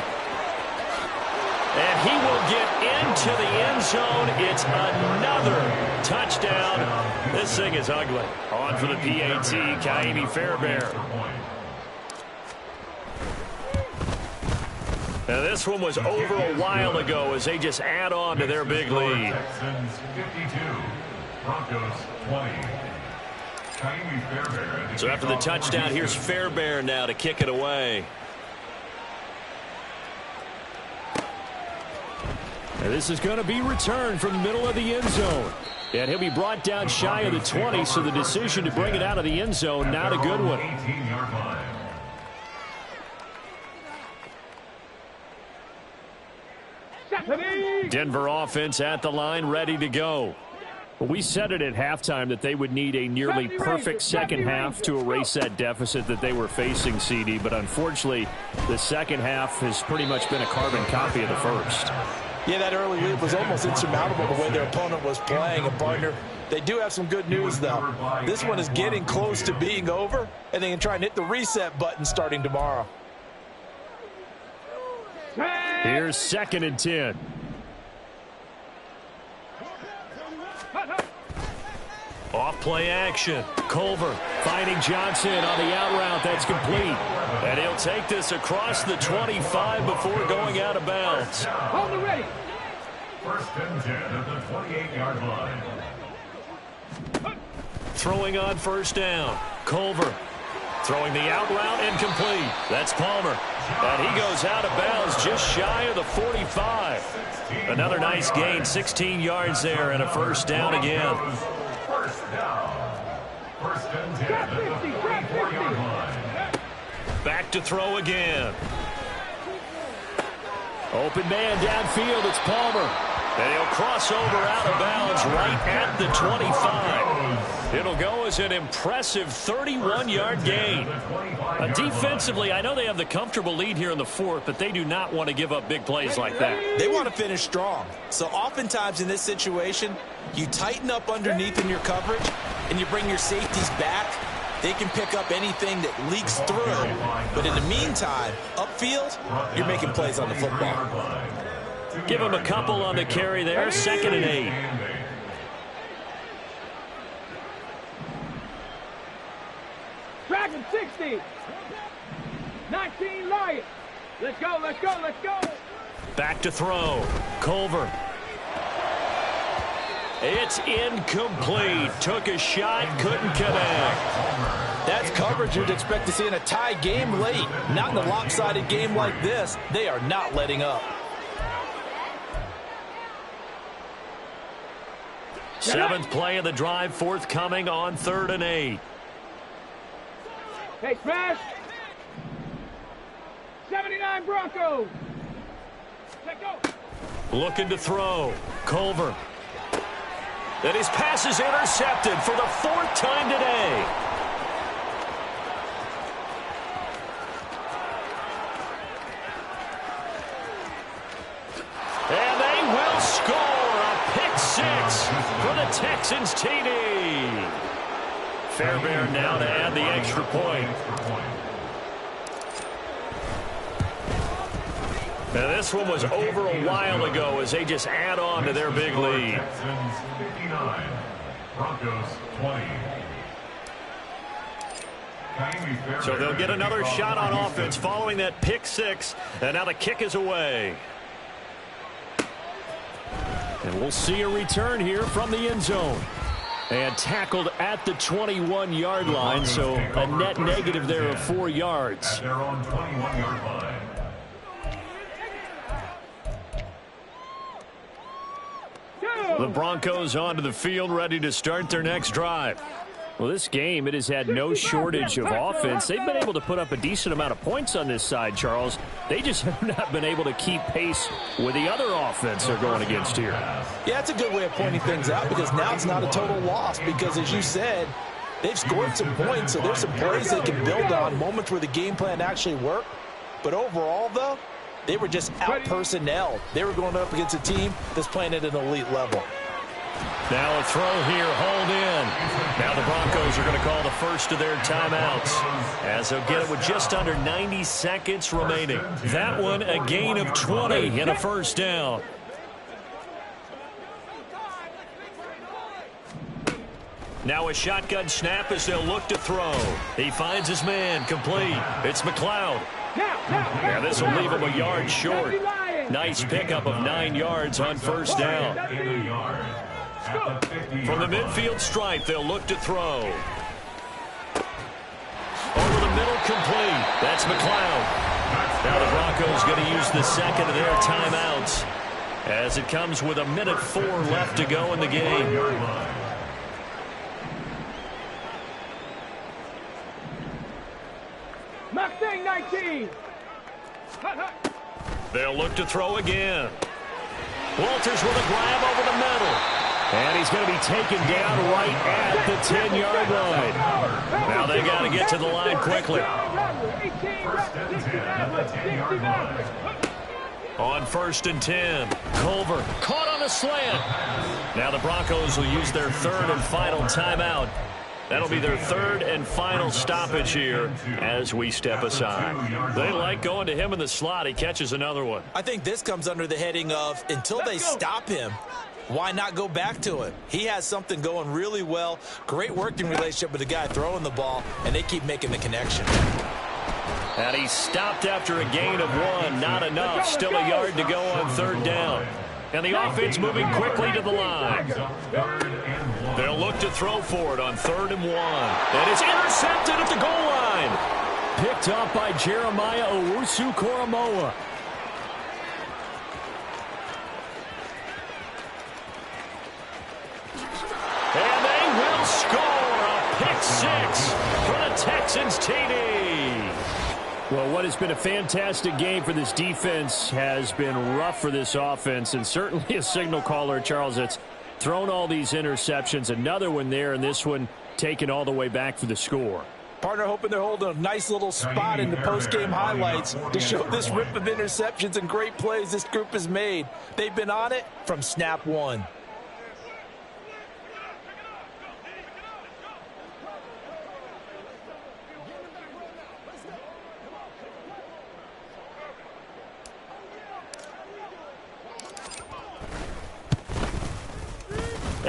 [SPEAKER 1] And he will get into the end zone. It's another touchdown. This thing is ugly. On for the PAT, Kaimi Fairbairn. Now this one was over a while ago as they just add on to their big lead.
[SPEAKER 2] Texans 52, Broncos 20.
[SPEAKER 1] So after the touchdown, here's Fairbairn now to kick it away. And this is going to be returned from the middle of the end zone. And he'll be brought down shy of the 20, so the decision to bring it out of the end zone, not a good one.
[SPEAKER 2] 18-yard line.
[SPEAKER 1] Denver offense at the line, ready to go. Well, we said it at halftime that they would need a nearly perfect second half to erase that deficit that they were facing, CD. But unfortunately, the second half has pretty much been a carbon copy of the first.
[SPEAKER 5] Yeah, that early lead was almost insurmountable the way their opponent was playing. And, partner, they do have some good news, though. This one is getting close to being over, and they can try and hit the reset button starting tomorrow.
[SPEAKER 1] Here's 2nd and 10. Off play action. Culver finding Johnson on the out route. That's complete. And he'll take this across the 25 before going out of bounds.
[SPEAKER 3] Hold it ready.
[SPEAKER 2] 1st and 10 at the 28-yard line.
[SPEAKER 1] Throwing on first down. Culver throwing the out route incomplete. That's Palmer. And he goes out of bounds just shy of the 45. Another nice gain, 16 yards there, and a first down again.
[SPEAKER 2] First down. 1st and 10 at the 44-yard line.
[SPEAKER 1] Back to throw again. Open man downfield, it's Palmer. And he'll cross over out of bounds right at the 25. It'll go as an impressive 31-yard gain. Defensively, I know they have the comfortable lead here in the 4th, but they do not want to give up big plays like that.
[SPEAKER 5] They want to finish strong. So oftentimes in this situation,
[SPEAKER 4] You tighten up underneath in your coverage, and you bring your safeties back. They can pick up anything that leaks through. But in the meantime, upfield, you're making plays on the football.
[SPEAKER 1] Give him a couple on the carry there. 2nd and 8.
[SPEAKER 3] Dragon 60. 19 Lions. Let's go, let's go, let's go.
[SPEAKER 1] Back to throw. Culver. It's incomplete. Took a shot, couldn't connect.
[SPEAKER 5] That's coverage you'd expect to see in a tie game late. Not in a lopsided game like this. They are not letting up.
[SPEAKER 1] 7th play of the drive forthcoming on 3rd and 8.
[SPEAKER 3] Hey, smash. 79 Broncos. Let's go.
[SPEAKER 1] Looking to throw. Culver. And his pass is intercepted for the 4th time today. And they will score a pick 6 for the Texans TD. Fairbairn now to add the extra point. Now this one was over a while ago as they just add on to their big lead.
[SPEAKER 2] Texans 59, Broncos 20.
[SPEAKER 1] So they'll get another shot on offense following that pick 6, and now the kick is away. And we'll see a return here from the end zone. And tackled at the 21-yard line, so a net negative there of 4 yards.
[SPEAKER 2] At their own 21-yard line.
[SPEAKER 1] The Broncos onto the field, ready to start their next drive. Well, this game, it has had no shortage of offense. They've been able to put up a decent amount of points on this side, Charles. They just have not been able to keep pace with the other offense they're going against here.
[SPEAKER 4] Yeah, that's a good way of pointing things out because now it's not a total loss because, as you said, they've scored some points, so there's some plays they can build on, moments where the game plan actually worked. But overall, though, they were just out-personnelled. They were going up against a team that's playing at an elite level.
[SPEAKER 1] Now a throw here, hold in. Now the Broncos are going to call the first of their timeouts as they'll get it with just under 90 seconds remaining. That one a gain of 20 and a first down. Now a shotgun snap as they'll look to throw. He finds his man, complete. It's McLeod. Now this will leave him a yard short. Nice pickup of 9 yards on first down. From the midfield stripe, they'll look to throw. Over the middle, complete. That's McLeod. Now the Broncos going to use the second of their timeouts as it comes with 1:04 left to go in the game.
[SPEAKER 3] Mustang 19.
[SPEAKER 1] They'll look to throw again. Walters with a grab over the middle. And he's going to be taken down right at the 10-yard line. Now they got to get to the line quickly. On 1st and 10, Culver caught on a slant. Now the Broncos will use their third and final timeout. That'll be their third and final stoppage here as we step aside. They like going to him in the slot. He catches another one.
[SPEAKER 4] I think this comes under the heading of until they stop him, why not go back to it? He has something going really well. Great working relationship with the guy throwing the ball, and they keep making the connection.
[SPEAKER 1] And he stopped after a gain of 1. Not enough. Still a yard to go on 3rd down. And the offense moving quickly to the line. They'll look to throw for it on 3rd and 1. And it's intercepted at the goal line. Picked up by Jeremiah Owusu-Koramoah. And they will score a pick 6 for the Texans TD. Well, what has been a fantastic game for this defense has been rough for this offense, and certainly a signal caller, Charles, that's thrown all these interceptions. Another one there, and this one taken all the way back for the score.
[SPEAKER 4] Partner hoping they're holding a nice little spot in the post-game highlights to show this rip of interceptions and great plays this group has made. They've been on it from snap 1.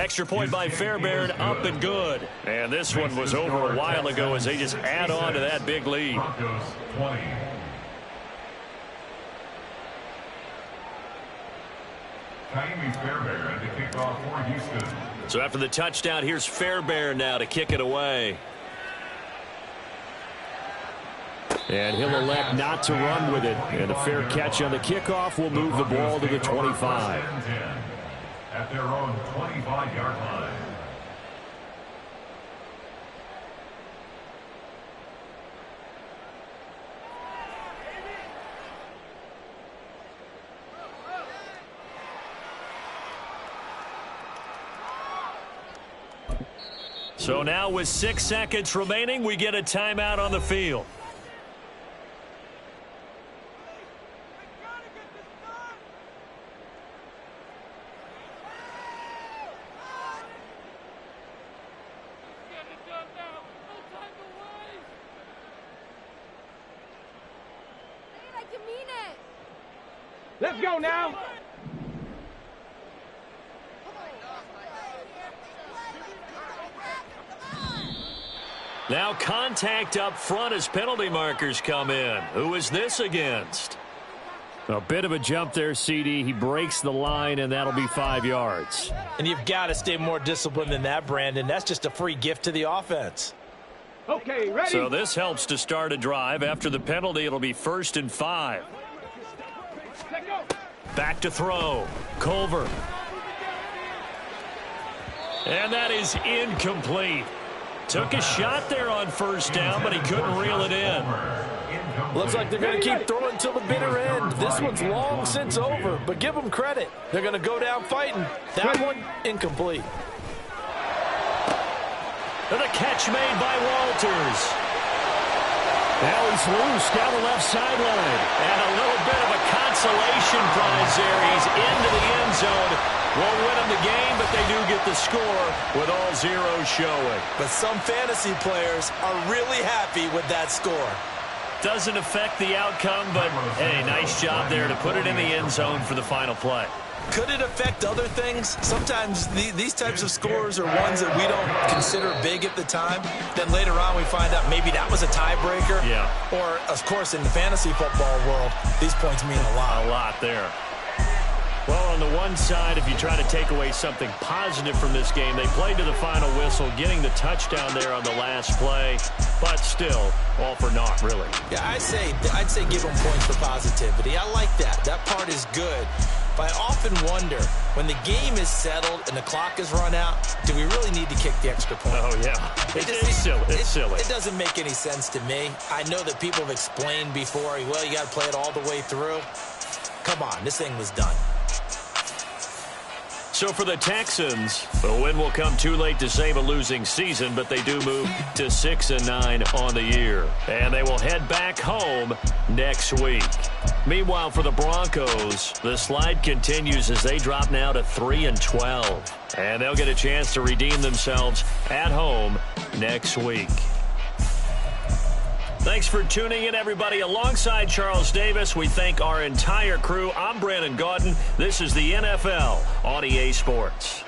[SPEAKER 1] Extra point by Fairbairn, up and good. And this one was over a while ago as they just add on to that big lead.
[SPEAKER 2] Broncos 20. Taimi Fairbairn to kick off for Houston.
[SPEAKER 1] So after the touchdown, here's Fairbairn now to kick it away. And he'll elect not to run with it. And a fair catch on the kickoff will move the ball to the 25.
[SPEAKER 2] At their own 25-yard line.
[SPEAKER 1] So now with 6 seconds remaining, we get a timeout on the field.
[SPEAKER 3] Let's go now.
[SPEAKER 1] Now contact up front as penalty markers come in. Who is this against? A bit of a jump there, CD. He breaks the line, and that'll be 5 yards.
[SPEAKER 5] And you've got to stay more disciplined than that, Brandon. That's just a free gift to the offense.
[SPEAKER 3] Okay, ready?
[SPEAKER 1] So this helps to start a drive. After the penalty, it'll be 1st and 5.
[SPEAKER 3] Let's go.
[SPEAKER 1] Back to throw. Culver. And that is incomplete. Took a shot there on 1st down, but he couldn't reel it in.
[SPEAKER 5] Looks like they're going to keep throwing till the bitter end. This one's long since over, but give them credit. They're going to go down fighting. That one, incomplete.
[SPEAKER 1] And a catch made by Walters. Now he's loose down the left sideline. And a little bit of a consolation prize there. He's into the end zone. Won't win them the game, but they do get the score with all zeros showing.
[SPEAKER 4] But some fantasy players are really happy with that score.
[SPEAKER 1] Doesn't affect the outcome, but hey, nice job there to put it in the end zone for the final play.
[SPEAKER 4] Could it affect other things? Sometimes these types of scores are ones that we don't consider big at the time. Then later on we find out maybe that was a tiebreaker.
[SPEAKER 1] Yeah.
[SPEAKER 4] Or, of course, in the fantasy football world, these points mean a lot.
[SPEAKER 1] A lot there. Well, on the one side, if you try to take away something positive from this game, they played to the final whistle, getting the touchdown there on the last play, but still, all for naught, really.
[SPEAKER 4] Yeah, I'd say give them points for positivity. I like that. That part is good. But I often wonder, when the game is settled and the clock is run out, do we really need to kick the extra point?
[SPEAKER 1] Oh, yeah. It's silly. It's silly.
[SPEAKER 4] It doesn't make any sense to me. I know that people have explained before, well, you got to play it all the way through. Come on, this thing was done.
[SPEAKER 1] So for the Texans, the win will come too late to save a losing season, but they do move to 6-9 on the year. And they will head back home next week. Meanwhile, for the Broncos, the slide continues as they drop now to 3-12. And they'll get a chance to redeem themselves at home next week. Thanks for tuning in, everybody. Alongside Charles Davis, we thank our entire crew. I'm Brandon Gaudin. This is the NFL on EA Sports.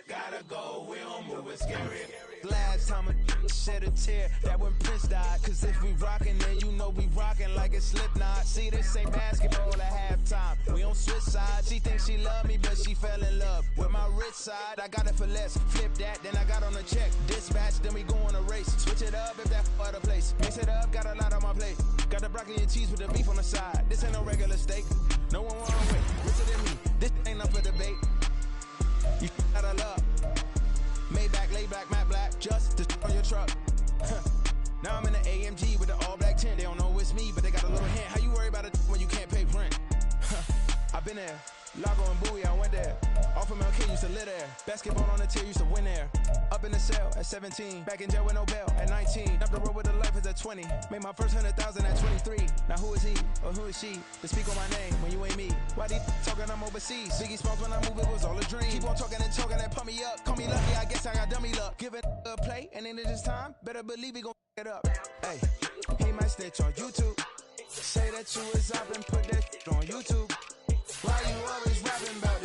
[SPEAKER 6] Gotta go, we don't move it scary. Last time a shed a tear, that when Prince died. Cause if we rockin', then you know we rockin' like it's Slipknot. See, this ain't basketball at halftime. We on switch sides. She thinks she love me, but she fell in love with my rich side. I got it for less. Flip that, then I got on a check. Dispatch, then we go on a race. Switch it up if that other place. Mix it up, got a lot on my plate. Got the broccoli and cheese with the beef on the side. This ain't no regular steak. No one wrong with richer than me. This ain't up for debate. You got a love. Maybach, lay back, matte black, just to on your truck. Now I'm in the AMG with the all black tint. They don't know it's me, but they got a little hint. How you been there. Lago and Bowie, I went there. Off of MLK, used to live there. Basketball on the tier, used to win there. Up in the cell at 17. Back in jail with no bail at 19. Up the road with the life is at 20. Made my first 100,000 at 23. Now who is he or who is she to speak on my name when you ain't me? Why they talking I'm overseas? Biggie Smalls when I move, it was all a dream. Keep on talking and talking and pump me up. Call me lucky, I guess I got dummy luck. Give it a play and then this time, better believe he gon' it up. Hey, he might snitch on YouTube. Say that you was up and put that on YouTube. Why you always rapping about